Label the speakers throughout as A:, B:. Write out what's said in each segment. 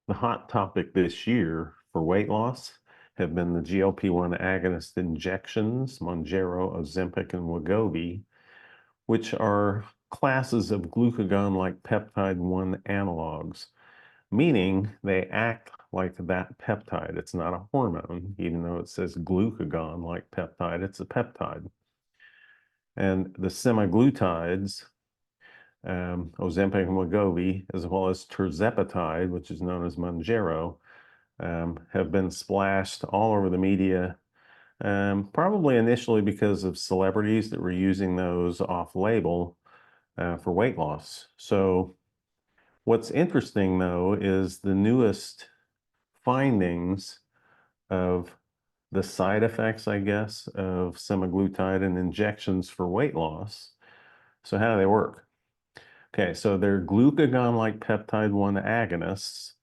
A: The hot topic this year for weight loss have been the GLP-1 agonist injections, Mounjaro, Ozempic, and Wegovy, which are classes of glucagon-like peptide 1 analogs, meaning they act like that peptide. It's not a hormone, even though it says glucagon-like peptide, it's a peptide. And the semaglutides, Ozempic and Wegovy, as well as tirzepatide, which is known as Mounjaro, have been splashed all over the media, probably initially because of celebrities that were using those off-label for weight loss. So what's interesting, though, is the newest findings of the side effects, I guess, of semaglutide and injections for weight loss. So how do they work? Okay, so they're glucagon-like peptide 1 agonists,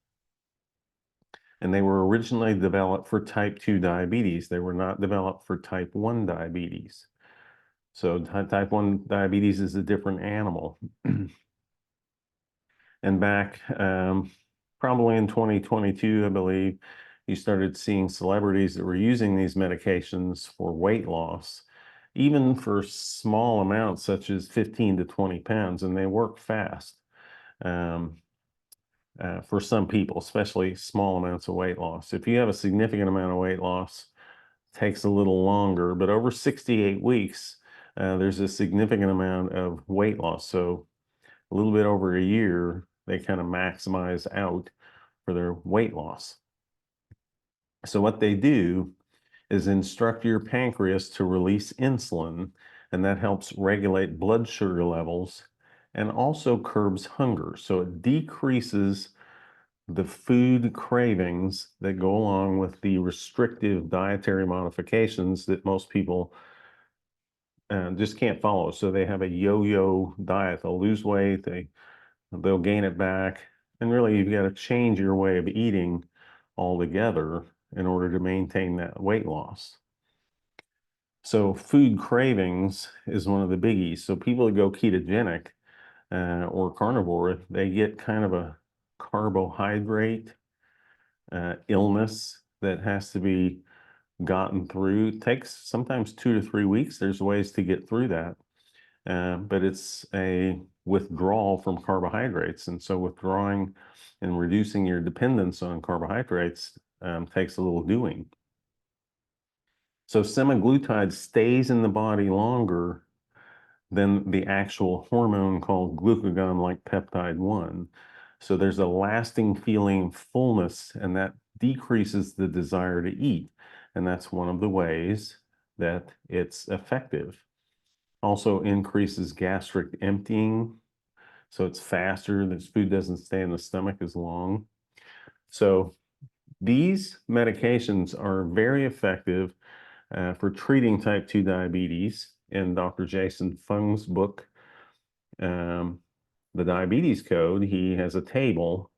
A: and they were originally developed for type 2 diabetes. They were not developed for type 1 diabetes. So type 1 diabetes is a different animal. And back probably in 2022, I believe, you started seeing celebrities that were using these medications for weight loss, even for small amounts, such as 15 to 20 pounds, and they work fast. For some people, especially small amounts of weight loss. If you have a significant amount of weight loss, it takes a little longer, but over 68 weeks, there's a significant amount of weight loss. So a little bit over a year, they kind of maximize out for their weight loss. So what they do is instruct your pancreas to release insulin, and that helps regulate blood sugar levels and also curbs hunger. So it decreases the food cravings that go along with the restrictive dietary modifications that most people just can't follow. So they have a yo-yo diet. They'll lose weight, they'll gain it back, and really you've got to change your way of eating altogether in order to maintain that weight loss. So food cravings is one of the biggies. So people that go ketogenic or carnivore, they get kind of a carbohydrate illness that has to be gotten through. It takes sometimes 2 to 3 weeks. There's ways to get through that, but it's a withdrawal from carbohydrates. And so withdrawing and reducing your dependence on carbohydrates takes a little doing. So semaglutide stays in the body longer than the actual hormone called glucagon-like peptide 1. So there's a lasting feeling of fullness, and that decreases the desire to eat. And that's one of the ways that it's effective. Also increases gastric emptying. So it's faster, this food doesn't stay in the stomach as long. So these medications are very effective for treating type 2 diabetes. In Dr. Jason Fung's book, The Diabetes Code, he has a table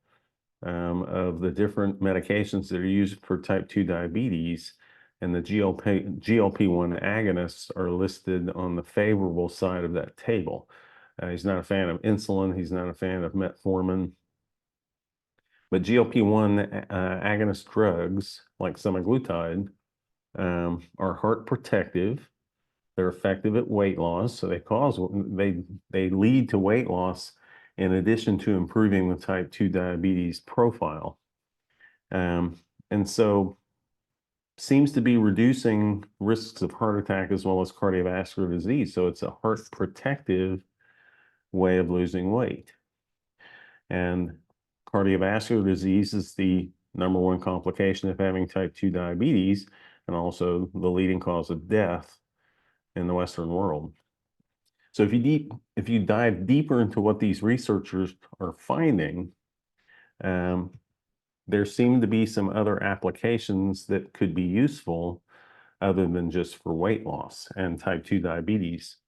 A: of the different medications that are used for type 2 diabetes, and the GLP-1 agonists are listed on the favorable side of that table. He's not a fan of insulin. He's not a fan of metformin. But GLP-1 agonist drugs, like semaglutide, are heart protective. They're effective at weight loss, so they lead to weight loss in addition to improving the type 2 diabetes profile. And so seems to be reducing risks of heart attack as well as cardiovascular disease. So it's a heart protective way of losing weight. And cardiovascular disease is the #1 complication of having type 2 diabetes, and also the leading cause of death in the Western world. So if you dive deeper into what these researchers are finding, there seem to be some other applications that could be useful other than just for weight loss and type 2 diabetes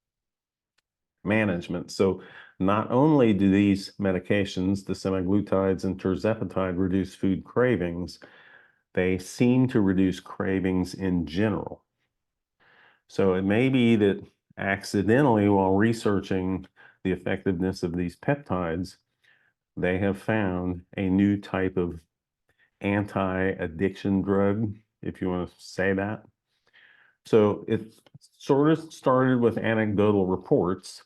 A: management. So not only do these medications, the semaglutides and tirzepatide, reduce food cravings, they seem to reduce cravings in general. So it may be that accidentally, while researching the effectiveness of these peptides, they have found a new type of anti-addiction drug, if you want to say that. So it sort of started with anecdotal reports.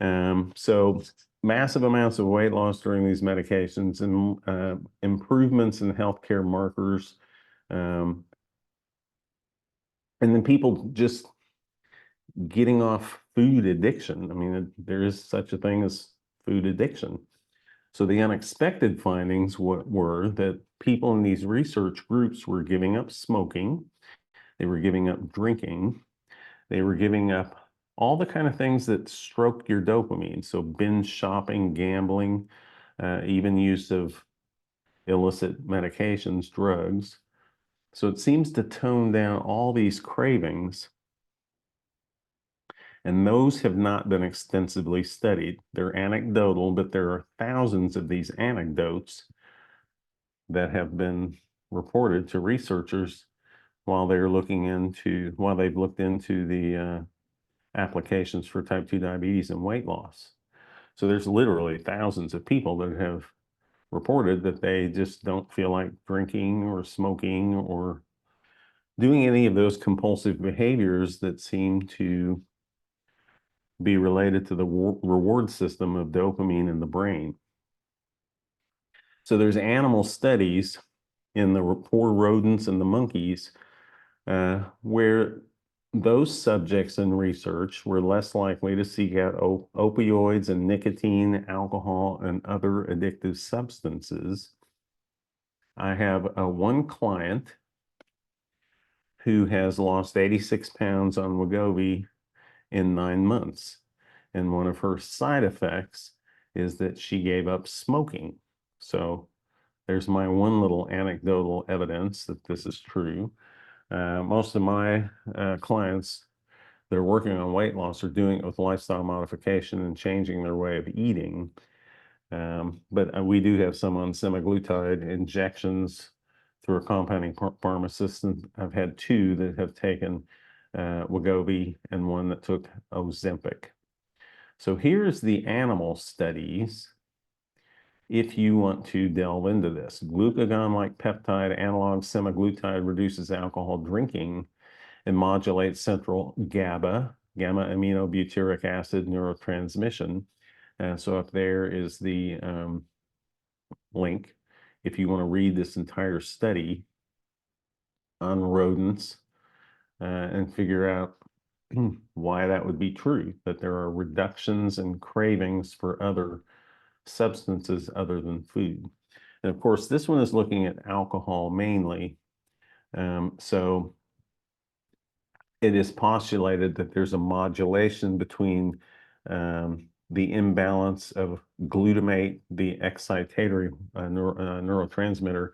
A: So massive amounts of weight loss during these medications and improvements in healthcare markers. And then people just getting off food addiction. I mean, there is such a thing as food addiction. So the unexpected findings were that people in these research groups were giving up smoking, they were giving up drinking, they were giving up all the kind of things that stroke your dopamine. So binge shopping, gambling, even use of illicit medications, drugs. So it seems to tone down all these cravings. And those have not been extensively studied. They're anecdotal, but there are thousands of these anecdotes that have been reported to researchers while they've looked into the applications for type 2 diabetes and weight loss. So there's literally thousands of people that have reported that they just don't feel like drinking or smoking or doing any of those compulsive behaviors that seem to be related to the reward system of dopamine in the brain. So there's animal studies in the poor rodents and the monkeys where those subjects in research were less likely to seek out opioids and nicotine, alcohol, and other addictive substances. I have one client who has lost 86 pounds on Wegovy in 9 months. And one of her side effects is that she gave up smoking. So there's my one little anecdotal evidence that this is true. Most of my clients that are working on weight loss are doing it with lifestyle modification and changing their way of eating. But we do have some on semaglutide injections through a compounding pharmacist. And I've had two that have taken Wegovy and one that took Ozempic. So here's the animal studies if you want to delve into this. Glucagon-like peptide analog semaglutide reduces alcohol drinking and modulates central gamma aminobutyric acid neurotransmission. So up there is the link if you want to read this entire study on rodents and figure out why that would be true, that there are reductions in cravings for other substances other than food. And of course, this one is looking at alcohol mainly. So it is postulated that there's a modulation between the imbalance of glutamate, the excitatory neurotransmitter,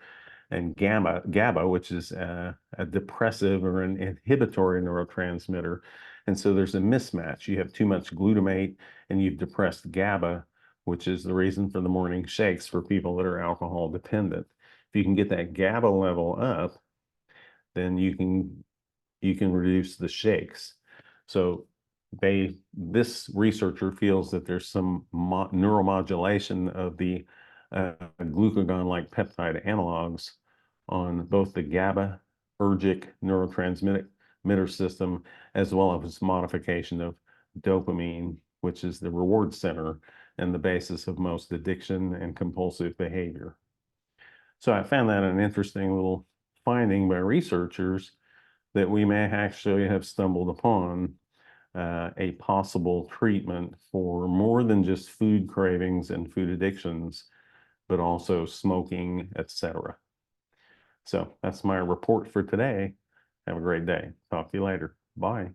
A: and GABA, which is a depressive or an inhibitory neurotransmitter. And so there's a mismatch. You have too much glutamate and you've depressed GABA, which is the reason for the morning shakes for people that are alcohol dependent. If you can get that GABA level up, then you can reduce the shakes. So this researcher feels that there's some neuromodulation of the glucagon-like peptide analogs on both the GABAergic neurotransmitter system as well as modification of dopamine, which is the reward center and the basis of most addiction and compulsive behavior. So I found that an interesting little finding by researchers that we may actually have stumbled upon a possible treatment for more than just food cravings and food addictions, but also smoking, etc. So that's my report for today. Have a great day. Talk to you later. Bye.